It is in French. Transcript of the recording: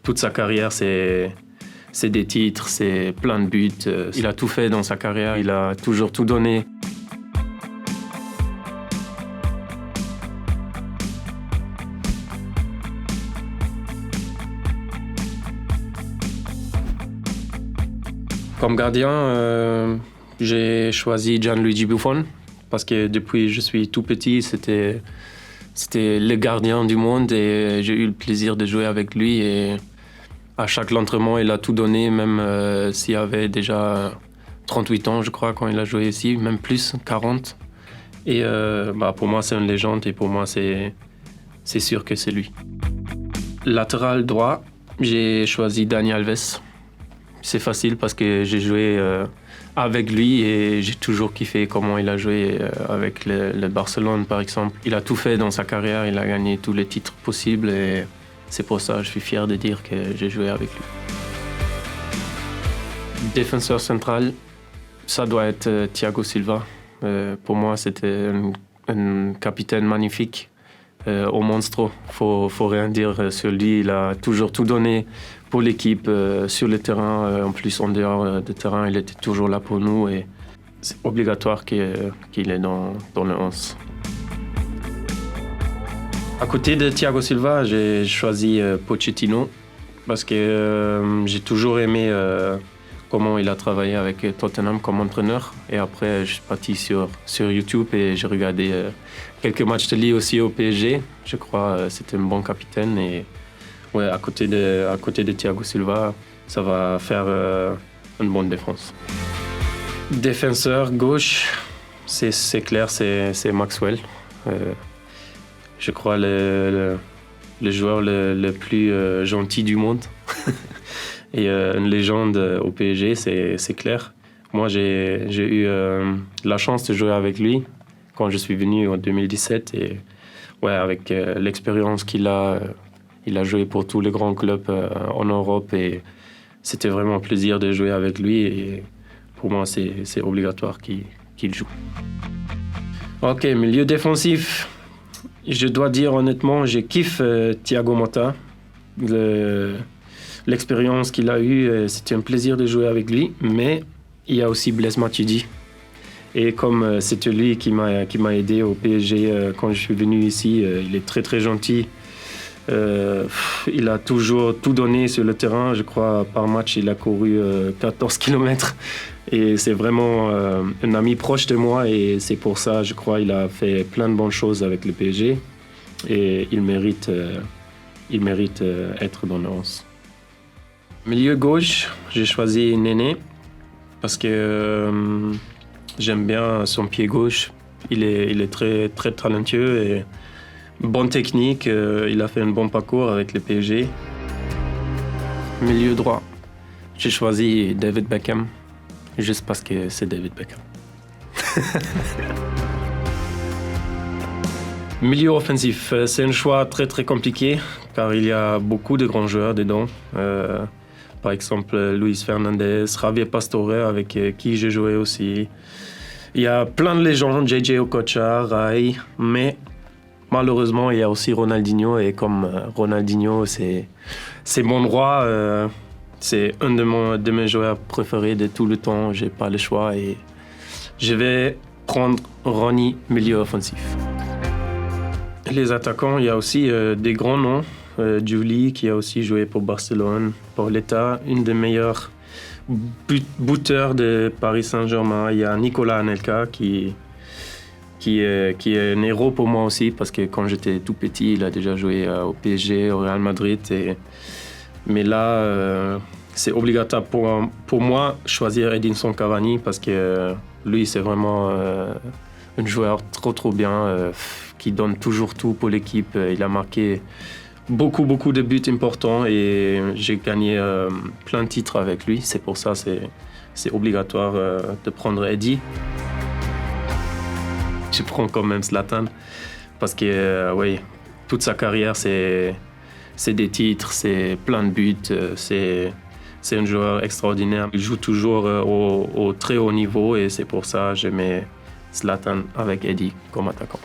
Toute sa carrière, c'est des titres, c'est plein de buts. Il a tout fait dans sa carrière, il a toujours tout donné. Comme gardien, j'ai choisi Gianluigi Buffon parce que depuis que je suis tout petit, c'était le gardien du monde et j'ai eu le plaisir de jouer avec lui. Et à chaque entraînement, il a tout donné, même s'il avait déjà 38 ans, je crois, quand il a joué ici, même plus, 40. Et pour moi, c'est une légende et pour moi, c'est sûr que c'est lui. Latéral droit, j'ai choisi Dani Alves. C'est facile parce que j'ai joué avec lui et j'ai toujours kiffé comment il a joué avec le Barcelone, par exemple. Il a tout fait dans sa carrière, il a gagné tous les titres possibles et c'est pour ça que je suis fier de dire que j'ai joué avec lui. Défenseur central, ça doit être Thiago Silva. Pour moi, c'était un capitaine magnifique. Au Monstro, faut rien dire sur lui. Il a toujours tout donné pour l'équipe sur le terrain. En plus, en dehors du terrain, il était toujours là pour nous et c'est obligatoire qu'il est dans le 11. À côté de Thiago Silva, j'ai choisi Pochettino parce que j'ai toujours aimé comment il a travaillé avec Tottenham comme entraîneur. Et après, je suis parti sur YouTube et j'ai regardé quelques matchs de lui aussi au PSG. Je crois c'était un bon capitaine. Et ouais, à côté de Thiago Silva, ça va faire une bonne défense. Défenseur gauche, c'est clair, c'est Maxwell. Je crois le joueur le plus gentil du monde. Et une légende au PSG, c'est clair. Moi, j'ai eu la chance de jouer avec lui quand je suis venu en 2017. Et ouais, avec l'expérience qu'il a, il a joué pour tous les grands clubs en Europe. Et c'était vraiment un plaisir de jouer avec lui. Et pour moi, c'est obligatoire qu'il joue. Ok, milieu défensif. Je dois dire honnêtement, je kiffe Thiago Motta. L'expérience qu'il a eue, c'était un plaisir de jouer avec lui, mais il y a aussi Blaise Matuidi. Et comme c'était lui qui m'a aidé au PSG quand je suis venu ici, il est très très gentil. Il a toujours tout donné sur le terrain. Je crois par match, il a couru 14 km. Et c'est vraiment un ami proche de moi et c'est pour ça, je crois, il a fait plein de bonnes choses avec le PSG. Et il mérite être dans le 11. Milieu gauche, j'ai choisi Néné parce que j'aime bien son pied gauche. Il est très, très talentueux et bonne technique. Il a fait un bon parcours avec le PSG. Milieu droit, j'ai choisi David Beckham juste parce que c'est David Beckham. Milieu offensif, c'est un choix très très compliqué car il y a beaucoup de grands joueurs dedans. Par exemple, Luis Fernandez, Javier Pastore avec qui j'ai joué aussi. Il y a plein de légendes, JJ Okocha, Rai, mais malheureusement, il y a aussi Ronaldinho. Et comme Ronaldinho, c'est mon roi, c'est un de mes joueurs préférés de tout le temps. J'ai pas le choix et je vais prendre Ronny, milieu offensif. Les attaquants, il y a aussi des grands noms. Juli, qui a aussi joué pour Barcelone, Pauletta, une des meilleures buteurs de Paris Saint-Germain. Il y a Nicolas Anelka qui est un héros pour moi aussi parce que quand j'étais tout petit, il a déjà joué au PSG, au Real Madrid. Mais là, c'est obligatoire pour moi choisir Edinson Cavani parce que lui, c'est vraiment un joueur trop bien qui donne toujours tout pour l'équipe. Il a marqué beaucoup de buts importants et j'ai gagné plein de titres avec lui. C'est pour ça c'est obligatoire de prendre Eddie. Je prends quand même Zlatan parce que oui, toute sa carrière c'est des titres, c'est plein de buts, c'est un joueur extraordinaire. Il joue toujours au très haut niveau et c'est pour ça que je mets Zlatan avec Eddie comme attaquant.